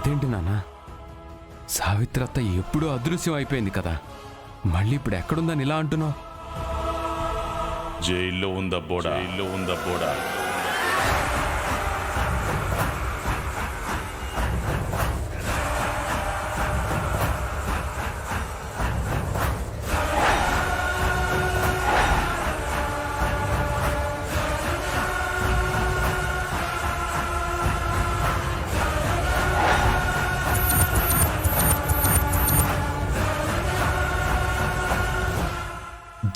అదేంటి నాన్న, సావిత్రత్త ఎప్పుడూ అదృశ్యం అయిపోయింది కదా, మళ్ళీ ఇప్పుడు ఎక్కడుందని ఇలా అంటున్నావు? జైల్లో ఉందబ్బోడా, జైల్లో ఉందబ్బోడా.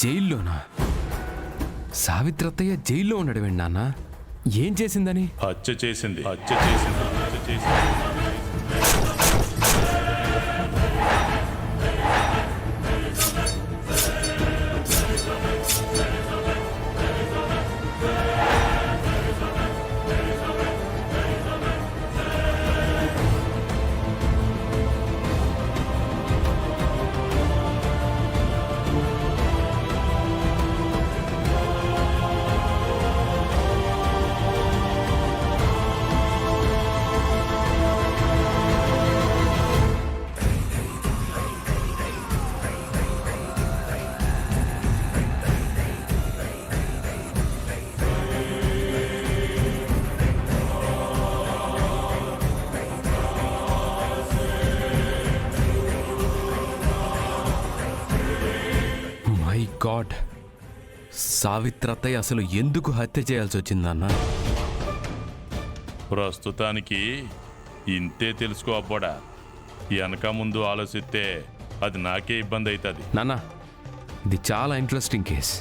జైల్లోనా? సావిత్రత్తయ్య జైల్లో ఉండడం నాన్న, ఏం చేసిందని? హత్య చేసింది, హత్య చేసింది, హత్య చేసింది. గాడ్, సావిత్రత్తయ్య అసలు ఎందుకు హత్య చేయాల్సి వచ్చిందన్న? ప్రస్తుతానికి ఇంతే తెలుసుకో అబ్బోడా. వెనక ముందు ఆలోచిస్తే అది నాకే ఇబ్బంది అవుతుంది. నాన్న, ఇది చాలా ఇంట్రెస్టింగ్ కేస్.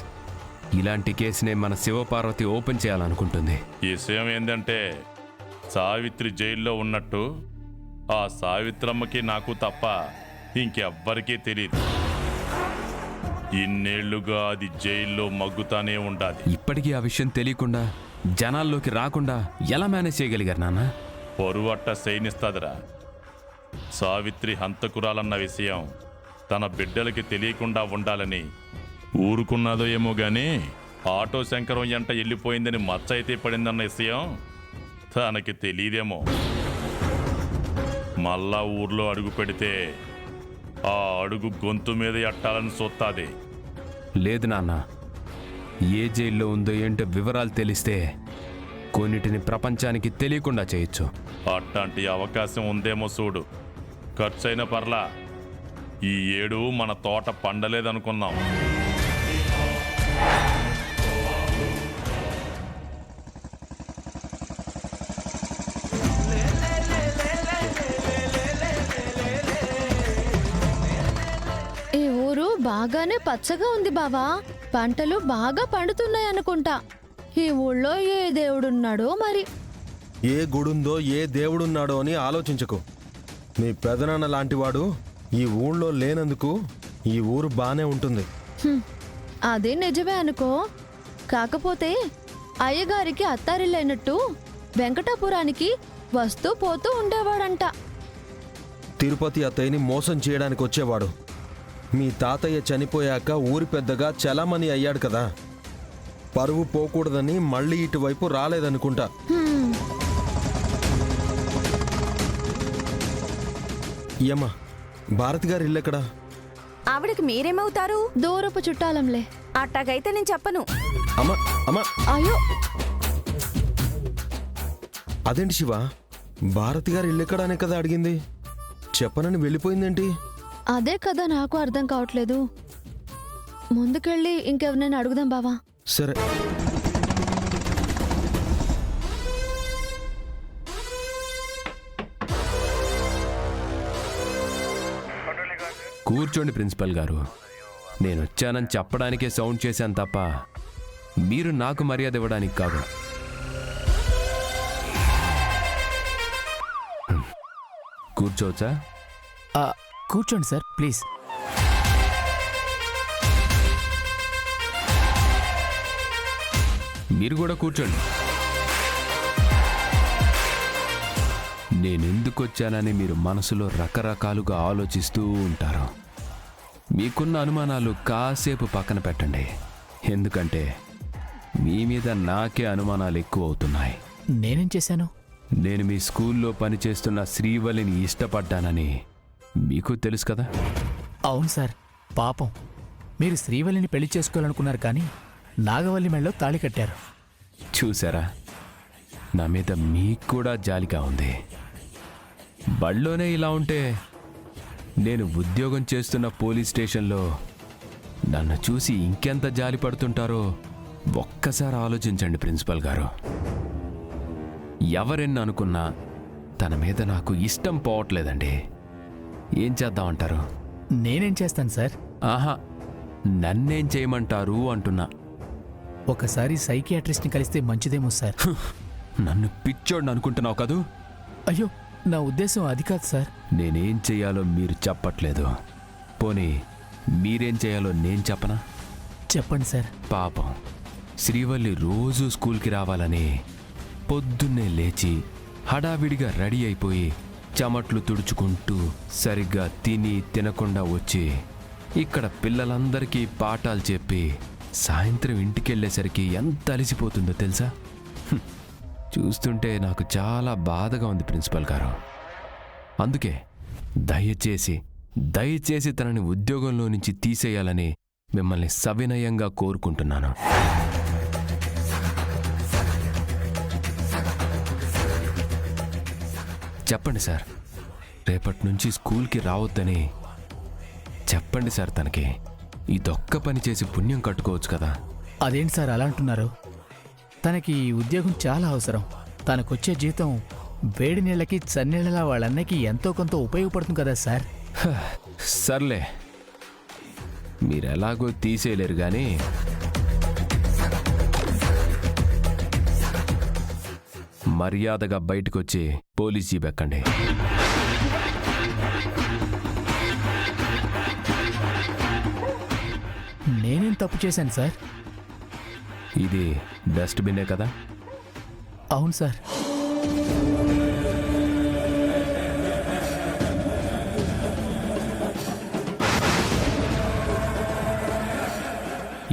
ఇలాంటి కేసునే మన శివపార్వతి ఓపెన్ చేయాలనుకుంటుంది. ఈ విషయం ఏంటంటే, సావిత్రి జైల్లో ఉన్నట్టు ఆ సావిత్రమ్మకి నాకు తప్ప ఇంకెవ్వరికీ తెలియదు. ఇన్నేళ్లుగా అది జైల్లో మగ్గుతానే ఉండాలి. ఇప్పటికీ ఆ విషయం తెలియకుండా, జనాల్లోకి రాకుండా ఎలా మేనేజ్ చేయగలిగారు నాన్న? పొరువట్ట శయనిస్తాదిరా. సావిత్రి హంతకురాలన్న విషయం తన బిడ్డలకి తెలియకుండా ఉండాలని ఊరుకున్నదో ఏమో గాని, ఆటో శంకరం ఎంట వెళ్ళిపోయిందని మచ్చ అయితే పడిందన్న విషయం తనకి తెలియదేమో. మళ్ళా ఊర్లో అడుగు పెడితే ఆ అడుగు గొంతు మీద ఎట్టాలని చూస్తాది. లేదు నాన్న, ఏ జైల్లో ఉందో ఏంటో వివరాలు తెలిస్తే కొన్నిటిని ప్రపంచానికి తెలియకుండా చేయొచ్చు. అట్లాంటి అవకాశం ఉందేమో చూడు. ఖర్చైన పర్లా, ఈ ఏడు మన తోట పండలేదనుకున్నాం. ఈ ఊరు బాగానే పచ్చగా ఉంది బావా, పంటలు బాగా పండుతున్నాయి అనుకుంటా. ఈ ఊళ్ళో ఏ దేవుడున్నాడో మరి. ఏ గుడుందో ఏ దేవుడున్నాడో అని ఆలోచించకు. నీ పెదనాన్న లాంటివాడు ఈ ఊళ్ళో లేనందుకు ఈ ఊరు బానే ఉంటుంది. అదే నిజమే అనుకో. కాకపోతే అయ్యగారికి అత్తారిల్లైనట్టు వెంకటాపురానికి వస్తూ పోతూ ఉండేవాడంట. తిరుపతి అత్తయ్యని మోసం చేయడానికి వచ్చేవాడు. మీ తాతయ్య చనిపోయాక ఊరి పెద్దగా చలామణి అయ్యాడు కదా, పరువు పోకూడదని మళ్ళీ ఇటువైపు రాలేదనుకుంటా. ఏమ్మా, భారతి గారి ఇల్లెక్కడా? ఆవిడకి మీరేమవుతారు? దూరపు చుట్టాలంలే. అట్టాగైతే నేను చెప్పను. అమ్మా అమ్మా, అయ్యో, అదేంటి శివ, భారతి గారి ఇల్లెక్కడానే కదా అడిగింది, చెప్పనని వెళ్ళిపోయిందేంటి? అదే కదా నాకు అర్థం కావట్లేదు. ముందుకెళ్ళి ఇంకెవరినైనా అడుగుదాం బావా. సరే. కూర్చోండి ప్రిన్సిపల్ గారు. నేను వచ్చానని చెప్పడానికే సౌండ్ చేశాను తప్ప మీరు నాకు మర్యాద ఇవ్వడానికి కాదు. కూర్చోవచ్చా? కూర్చోండి సార్, ప్లీజ్. మీరు కూడా కూర్చోండి. నేనెందుకు వచ్చానని మీరు మనసులో రకరకాలుగా ఆలోచిస్తూ ఉంటారు. మీకున్న అనుమానాలు కాసేపు పక్కన పెట్టండి. ఎందుకంటే మీ మీద నాకే అనుమానాలు ఎక్కువ అవుతున్నాయి. నేనేం చేశాను? నేను మీ స్కూల్లో పనిచేస్తున్న శ్రీవల్లిని ఇష్టపడ్డానని మీకు తెలుసు కదా. అవును సార్, పాపం మీరు శ్రీవల్లిని పెళ్లి చేసుకోవాలనుకున్నారు కానీ నాగవల్లి మెళ్ళలో తాళి కట్టారు. చూసారా, నా మీద మీకు కూడా జాలిగా ఉంది. బళ్ళోనే ఇలా ఉంటే నేను ఉద్యోగం చేస్తున్న పోలీస్ స్టేషన్లో నన్ను చూసి ఇంకెంత జాలి పడుతుంటారో ఒక్కసారి ఆలోచించండి ప్రిన్సిపల్ గారు. ఎవరెన్ని అనుకున్నా తన మీద నాకు ఇష్టం పోవట్లేదండి. ఏం చేద్దామంటారు? నేనేం చేస్తాను సార్? ఆహా, నన్నేం చేయమంటారు అంటున్నా. ఒకసారి సైకియాట్రిస్ట్ని కలిస్తే మంచిదేమో సార్. నన్ను పిచ్చోడిని అనుకుంటున్నావు కదూ? అయ్యో, నా ఉద్దేశం అది కాదు సార్. నేనేం చేయాలో మీరు చెప్పట్లేదు. పోనీ మీరేం చేయాలో నేను చెప్పనా? చెప్పండి సార్. పాపం శ్రీవల్లి రోజు స్కూల్కి రావాలని పొద్దున్నే లేచి హడావిడిగా రెడీ అయిపోయి చెమట్లు తుడుచుకుంటూ సరిగ్గా తిని తినకుండా వచ్చి ఇక్కడ పిల్లలందరికీ పాఠాలు చెప్పి సాయంత్రం ఇంటికెళ్ళేసరికి ఎంత అలసిపోతుందో తెలుసా? చూస్తుంటే నాకు చాలా బాధగా ఉంది ప్రిన్సిపల్ గారు. అందుకే దయచేసి తనని ఉద్యోగంలో నుంచి తీసేయాలని మిమ్మల్ని సవినయంగా కోరుకుంటున్నాను. చెప్పండి సార్, రేపటి నుంచి స్కూల్కి రావద్దని చెప్పండి సార్. తనకి ఇదొక్క పని చేసి పుణ్యం కట్టుకోవచ్చు కదా. అదేంటి సార్ అలా అంటున్నారు? తనకి ఈ ఉద్యోగం చాలా అవసరం. తనకొచ్చే జీతం వేడి నీళ్ళకి చన్నీళ్ళలా వాళ్ళన్నకి ఎంతో కొంత ఉపయోగపడుతుంది కదా సార్. సర్లే, మీరెలాగో తీసేయలేరు కానీ మర్యాదగా బయటకొచ్చి పోలీస్ జీప్ ఎక్కండి. నేనేం తప్పు చేశాను సార్? ఇది డస్ట్బిన్నే కదా? అవును సార్.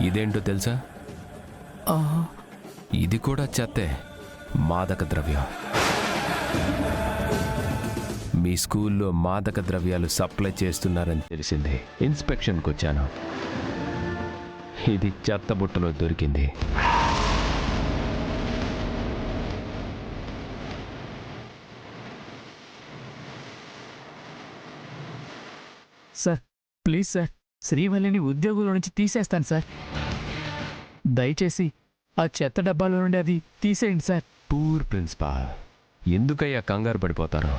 ఇదేంటో తెలుసా? ఆహా, ఇది కూడా చెత్తే, మాదక ద్రవ్యం. మీ స్కూల్లో మాదక ద్రవ్యాలు సప్లై చేస్తున్నారని తెలిసింది. ఇన్స్పెక్షన్కి వచ్చాను. ఇది చెత్త బుట్టలో దొరికింది. సార్ ప్లీజ్ సార్, శ్రీవల్లిని ఉద్యోగంలో నుంచి తీసేస్తాను సార్. దయచేసి ఆ చెత్త డబ్బాలో నుండి అది తీసేయండి సార్. పూర్ ప్రిన్సిపాల్, ఎందుకయ్యా కంగారు పడిపోతారు?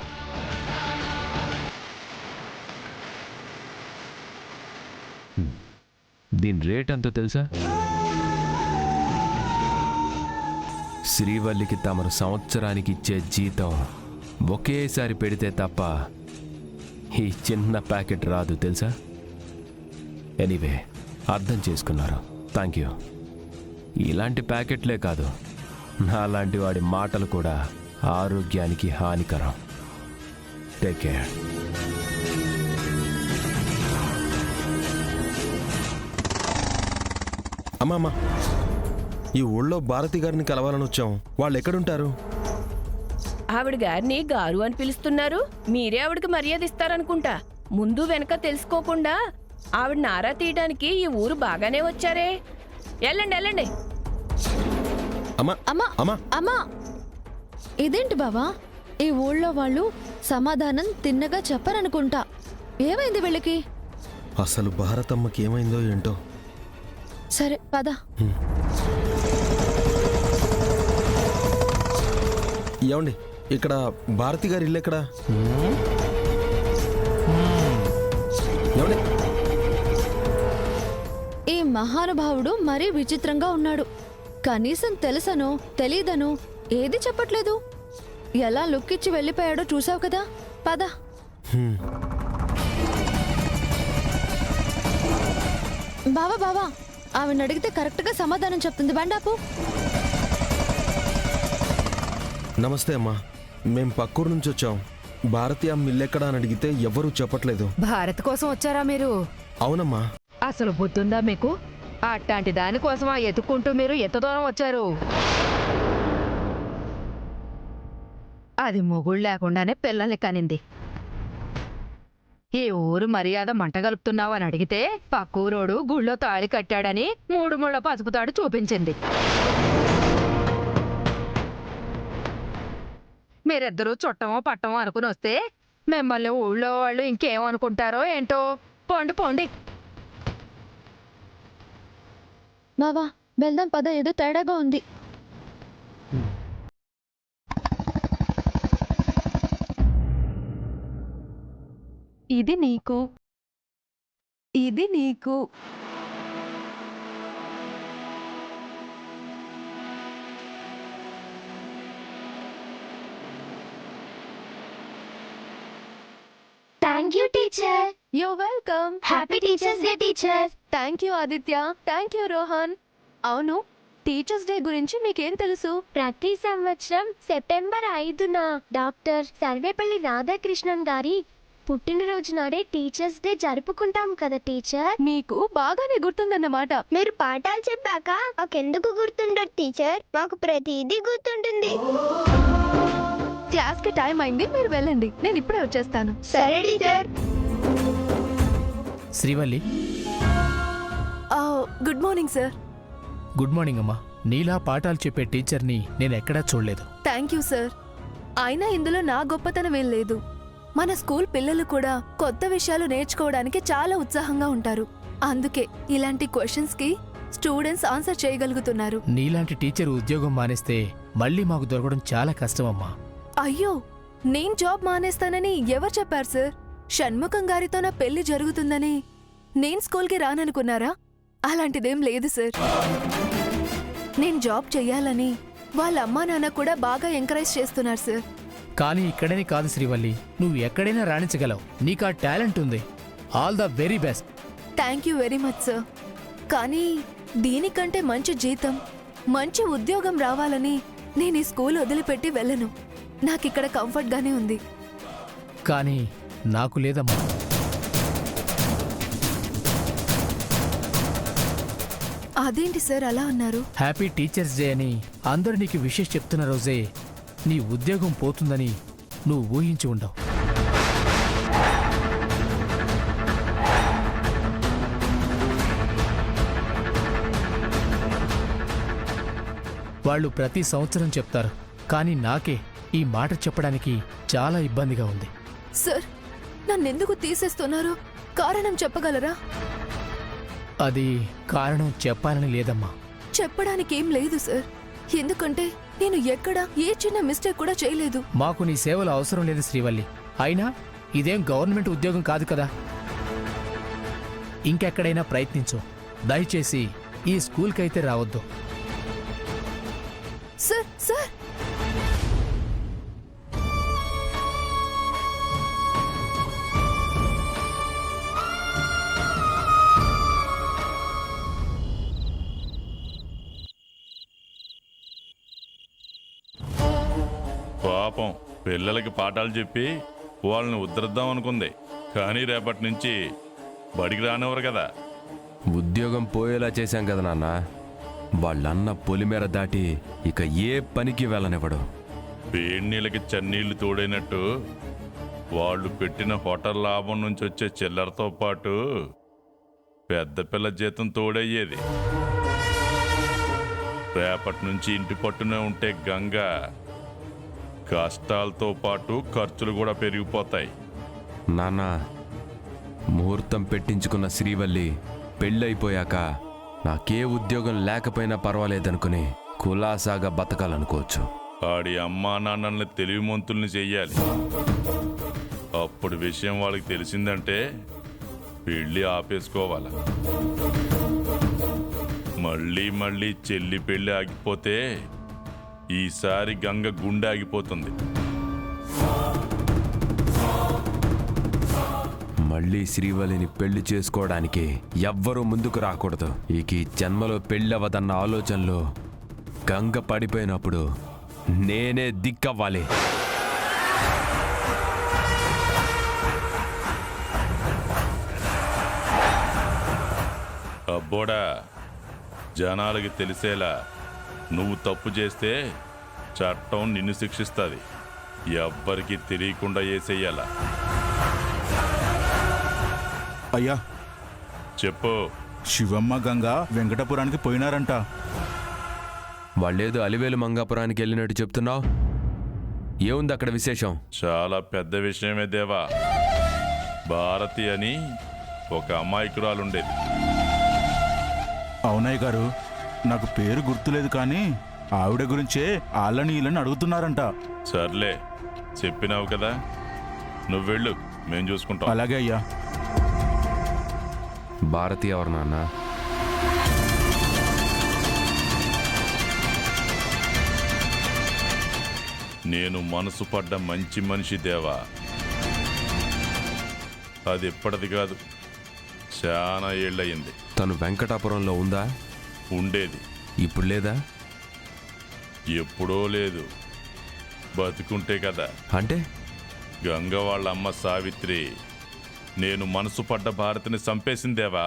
దీని రేట్ ఎంతో తెలుసా? శ్రీవల్లికి తమరు సంవత్సరానికి ఇచ్చే జీతం ఒకేసారి పెడితే తప్ప ఈ చిన్న ప్యాకెట్ రాదు తెలుసా? ఎనీవే, అర్థం చేసుకున్నారు. Thank you. ఇలాంటి ప్యాకెట్లే కాదు, నాలాంటి వాడి మాటలు కూడా ఆరోగ్యానికి హానికరం. Take care. అమ్మమ్మ, ఈ ఊళ్ళో భారతి గారిని కలవాలని వచ్చాం. వాళ్ళు ఎక్కడుంటారు? ఆవిడ గారిని గారు అని పిలుస్తున్నారు. మీరే ఆవిడకి మర్యాద ఇస్తారనుకుంటా. ముందు వెనక తెలుసుకోకుండా ఆవిడ నారా తీయడానికి ఈ ఊరు బాగానే వచ్చారే. వెళ్ళండి వెళ్ళండి. అమ్మా అమ్మా అమ్మా అమ్మా, ఇదేంటి బావా? ఈ ఊళ్ళో వాళ్ళు సమాధానం తిన్నగా చెప్పరనుకుంటా. ఏమైంది వీళ్ళకి? అసలు భారతమ్మకి ఏమైందో ఏంటో. సరే పద. ఏమండి, ఇక్కడ భారతి గారి ఇల్లు ఎక్కడా? ఏమండి, ఈ మహానుభావుడు మరీ విచిత్రంగా ఉన్నాడు. కనీసం తెలుసనో తెలీదనో ఏది చెప్పట్లేదు. ఎలా లుక్కిచ్చి వెళ్ళిపోయాడో చూసావు కదా. పద. బావా బావా, ఆవిడ అడిగితే కరెక్ట్గా సమాధానం చెప్తుంది. బండాపు. నమస్తే అమ్మా, మేం పక్కూరు నుంచి వచ్చాం. భారతి అమ్మ ఇల్లు ఎక్కడా అని అడిగితే ఎవ్వరూ చెప్పట్లేదు. భారత్ కోసం వచ్చారా మీరు? అవునమ్మా. అసలు బుద్ధుందా మీకు? అట్లాంటి దానికోసమా ఎత్తుకుంటూ మీరు ఎంత దూరం వచ్చారు? అది మొగుడు లేకుండానే పిల్లల్ని కనింది. ఈ ఊరు మర్యాద మంటగలుపుతున్నావు అని అడిగితే పక్కూరోడు గుళ్ళో తాళి కట్టాడని 3 ముళ్ళ పసుపు తాడు చూపించింది. మీరిద్దరూ చుట్టమో పట్టమో అనుకుని వస్తే మిమ్మల్ని ఊళ్ళో వాళ్ళు ఇంకేమనుకుంటారో ఏంటో. పోండి పోండి. బావా వెళ్దాం పద, ఏదో తేడాగా ఉంది. ఇది నీకు, ఇది నీకు. Thank you teacher. You welcome. Happy teachers day teacher. Thank you Aditya. Thank you Rohan. అవును, టీచర్స్ డే గురించి మీకేం తెలుసు? ప్రతి సంవత్సరం సెప్టెంబర్ 5న డాక్టర్ సర్వేపల్లి రాధాకృష్ణన్ గారి పుట్టినరోజు నాడే టీచర్స్ డే జరుపుకుంటాం కదా టీచర్. మీకు బాగానే గుర్తుందన్నమాట. మీరు పాఠాలు చెప్పాక మాకెందుకు గుర్తుండదు టీచర్? మాకు ప్రతిదీ గుర్తుంటుంది. క్లాస్ కి టైం అయింది, మీరు వెళ్ళండి. నేను ఇప్పుడే వచ్చేస్తాను. సరే teacher. Srivalli, good morning sir. Good morning అమ్మా. నీలా పాఠాలు చెప్పే టీచర్ని నేను ఎక్కడా చూడలేదు. Thank you sir. అయినా ఇందులో నా గొప్పతనం ఏం లేదు. మన స్కూల్ పిల్లలు కూడా కొత్త విషయాలు నేర్చుకోవడానికి చాలా ఉత్సాహంగా ఉంటారు. అందుకే ఇలాంటి క్వశ్చన్స్ కి స్టూడెంట్స్ ఆన్సర్ చేయగలుగుతున్నారు. నీలాంటి టీచర్ ఉద్యోగం మానేస్తే మళ్ళీ మాకు దొరకడం చాలా కష్టమమ్మా. అయ్యో, నేను జాబ్ మానేస్తానని ఎవరు చెప్పారు సార్? షణ్ముఖం గారితో నా పెళ్లి జరుగుతుందని నేను స్కూల్కి రాననుకున్నారా? అలాంటిదేం లేదు సార్. నేను జాబ్ చెయ్యాలని వాళ్ళ అమ్మా నాన్న కూడా బాగా ఎంకరేజ్ చేస్తున్నారు సార్. కానీ ఇక్కడనే కాదు శ్రీవల్లి, నువ్వు ఎక్కడైనా రాణించగలవు. నీకు ఆ టాలెంట్ ఉంది. All the very best. Thank you very much sir. కానీ దీనికంటే మంచి జీతం, మంచి ఉద్యోగం రావాలని నేను ఈ స్కూల్ వదిలిపెట్టి వెళ్ళను. నాకిక్కడ కంఫర్ట్గానే ఉంది. కానీ నాకు లేదమ్మా. అదేంటి సార్ అలా అన్నారు? హ్యాపీ టీచర్స్ డే అని అందరూ నీకు విషెస్ చెప్తున్న రోజే నీ ఉద్యోగం పోతుందని నువ్వు ఊహించి ఉండవు. వాళ్ళు ప్రతి సంవత్సరం చెప్తారు, కానీ నాకే ఈ మాట చెప్పడానికి చాలా ఇబ్బందిగా ఉంది. సార్, నన్నెందుకు తీసేస్తున్నారు? కారణం చెప్పగలరా? అది కారణం చెప్పాలని లేదమ్మా. చెప్పడానికి ఏం లేదు సార్. ఎందుకంటే నేను ఎక్కడ ఏ చిన్న మిస్టేక్ కూడా చేయలేదు. మాకు నీ సేవలు అవసరం లేదు శ్రీవల్లి. అయినా ఇదేం గవర్నమెంట్ ఉద్యోగం కాదు కదా. ఇంకెక్కడైనా ప్రయత్నించు. దయచేసి ఈ స్కూల్కైతే రావద్దు. సార్ సార్ పాపం పిల్లలకి పాఠాలు చెప్పి వాళ్ళని ఉద్ధరిద్దాం అనుకుంది. కానీ రేపటి నుంచి బడికి రానివ్వరు కదా. ఉద్యోగం పోయేలా చేశాం కదా నాన్న. వాళ్ళన్న పొలిమేర దాటి ఇక ఏ పనికి వెళ్ళనివ్వడు. వేడినీళ్ళకి చన్నీళ్లు తోడైనట్టు వాళ్ళు పెట్టిన హోటల్ లాభం నుంచి వచ్చే చిల్లరతో పాటు పెద్ద పిల్ల జీతం తోడయ్యేది. రేపటి నుంచి ఇంటి పట్టునే ఉంటే గంగ కష్టాలతో పాటు ఖర్చులు కూడా పెరిగిపోతాయి. నాన్న, ముహూర్తం పెట్టించుకున్న శ్రీవల్లి పెళ్ళైపోయాక నాకే ఉద్యోగం లేకపోయినా పర్వాలేదనుకుని కులాసాగా బతకాలనుకోవచ్చు. ఆడి అమ్మా నాన్నల్ని తెలివిమంతుల్ని చెయ్యాలి. అప్పుడు విషయం వాళ్ళకి తెలిసిందంటే పెళ్ళి ఆపేసుకోవాలి. మళ్ళీ మళ్ళీ చెల్లి పెళ్ళి ఆగిపోతే ఈసారి గంగ గుండె ఆగిపోతుంది. మళ్ళీ శ్రీవల్లిని పెళ్లి చేసుకోవడానికి ఎవ్వరూ ముందుకు రాకూడదు. ఇక ఈ జన్మలో పెళ్ళవదన్న ఆలోచనలో గంగ పడిపోయినప్పుడు నేనే దిక్కవ్వాలి. అబ్బోడా, జనాలకి తెలిసేలా నువ్వు తప్పు చేస్తే చట్టం నిన్ను శిక్షిస్తుంది. ఎవ్వరికి తెలియకుండా వేసేయాల. అయ్యా, చెప్పు. శివమ్మ గంగ వెంకటపురానికి పోయినారంట. వాళ్ళేదో అలివేలు మంగాపురానికి వెళ్ళినట్టు చెప్తున్నావు. ఏముంది అక్కడ విశేషం? చాలా పెద్ద విషయమే దేవా. భారతి అని ఒక అమాయకురాలుండేది. అవునయ్య గారు, నాకు పేరు గుర్తులేదు కానీ ఆవిడ గురించే ఆళ్ళని వీళ్ళని అడుగుతున్నారంట. సర్లే, చెప్పినావు కదా, నువ్వు వెళ్ళు, మేం చూసుకుంటాం. అలాగే అయ్యా. భారతి ఎవరు నాన్న? నేను మనసు పడ్డ మంచి మనిషి దేవా. అది ఎప్పటిది కాదు, చాలా ఏళ్ళయింది. తను వెంకటాపురంలో ఉందా? ఉండేది. ఇప్పుడు లేదా? ఎప్పుడో లేదు, బతుకుంటే కదా. అంటే గంగ వాళ్ళ అమ్మ సావిత్రి నేను మనసు పడ్డ భారతిని చంపేసిందేవా.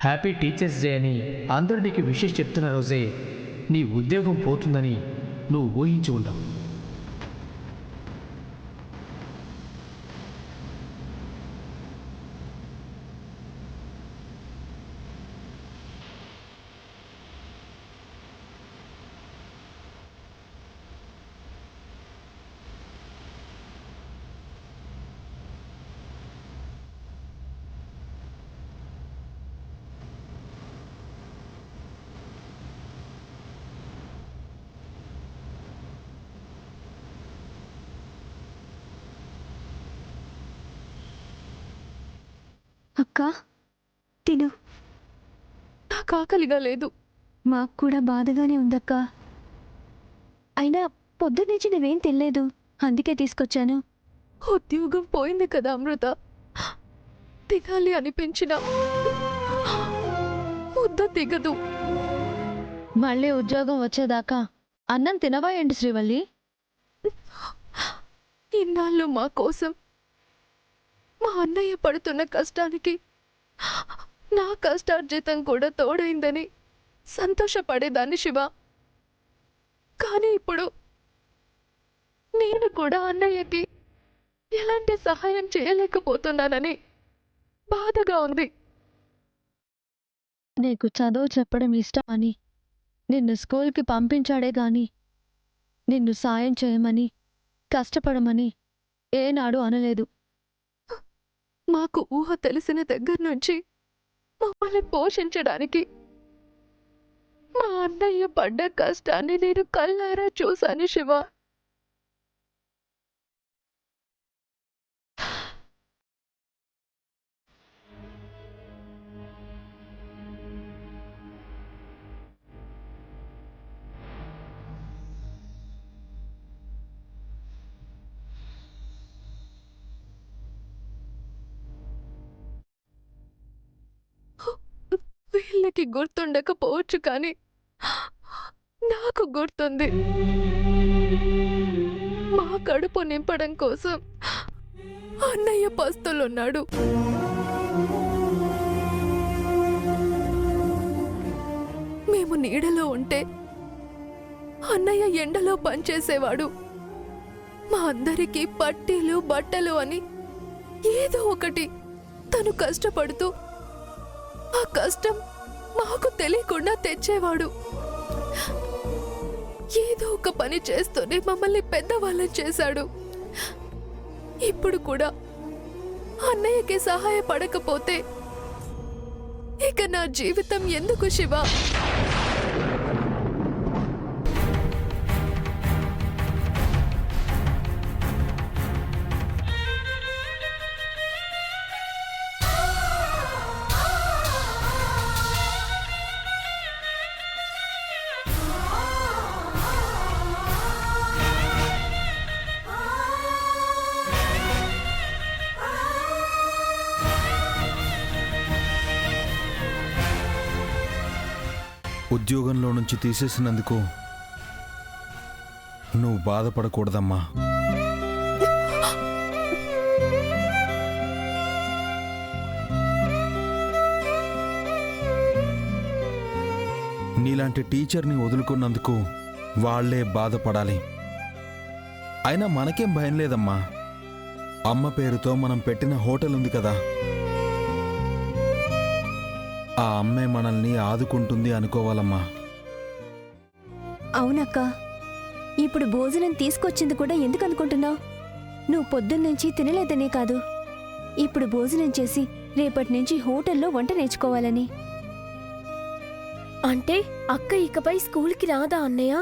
హ్యాపీ టీచర్స్ డే అని అందరూ నీకు విషెస్ చెప్తున్న రోజే నీ ఉద్యోగం పోతుందని నువ్వు ఊహించి ఉండవు. అక్క తిను. నాకు ఆకలిగా లేదు. మాకు కూడా బాధగానే ఉందక్క. అయినా పొద్దున్నుంచి నువ్వేం తినలేదు, అందుకే తీసుకొచ్చాను. ఉద్యోగం పోయింది కదా అమృత, తినాలి అనిపించిన ముద్ద దిగదు. మళ్ళీ ఉద్యోగం వచ్చేదాకా అన్నం తినవా ఏంటి శ్రీవల్లి? ఇన్నాళ్ళు మా కోసం మా అన్నయ్య పడుతున్న కష్టానికి నా కష్టార్జితం కూడా తోడైందని సంతోషపడేదాన్ని శివ. కానీ ఇప్పుడు నేను కూడా అన్నయ్యకి ఎలాంటి సహాయం చేయలేకపోతున్నానని బాధగా ఉంది. నీకు చదువు చెప్పడం ఇష్టం అని నిన్ను స్కూల్కి పంపించాడే గాని నిన్ను సాయం చేయమని కష్టపడమని ఏనాడు అనలేదు. మాకు ఊహ తెలిసిన దగ్గర నుంచి మమ్మల్ని పోషించడానికి మా అన్నయ్య పడ్డ కష్టాన్ని నేను కళ్ళారా చూశాను శివ. వీళ్ళకి గుర్తుండకపోవచ్చు కానీ నాకు గుర్తుంది. మా కడుపు నింపడం కోసం అన్నయ్య పస్తులున్నాడు. మేము నీడలో ఉంటే అన్నయ్య ఎండలో పనిచేసేవాడు. మా అందరికీ పట్టీలు బట్టలు అని ఏదో ఒకటి తను కష్టపడుతూ ఆ కష్టం మాకు తెలియకుండా తెచ్చేవాడు. ఏదో ఒక పని చేస్తూనే మమ్మల్ని పెద్దవాళ్ళని చేశాడు. ఇప్పుడు కూడా అన్నయ్యకి సహాయపడకపోతే ఇక నా జీవితం ఎందుకు శివ? ఉద్యోగంలో నుంచి తీసేసినందుకు నువ్వు బాధపడకూడదమ్మా. నీలాంటి టీచర్ని వదులుకున్నందుకు వాళ్లే బాధపడాలి. అయినా మనకేం భయం లేదమ్మా. అమ్మ పేరుతో మనం పెట్టిన హోటల్ ఉంది కదా, ఆ అమ్మే మనల్ని ఆదుకుంటుంది అనుకోవాలమ్మా. అవునక్క, ఇప్పుడు భోజనం తీసుకొచ్చింది కూడా ఎందుకు అనుకుంటున్నావు? నువ్వు పొద్దున్నుంచి తినలేదనే కాదు, ఇప్పుడు భోజనం చేసి రేపటి నుంచి హోటల్లో వంట నేర్చుకోవాలని. అంటే అక్క ఇకపై స్కూల్కి రాదా అన్నయ్య?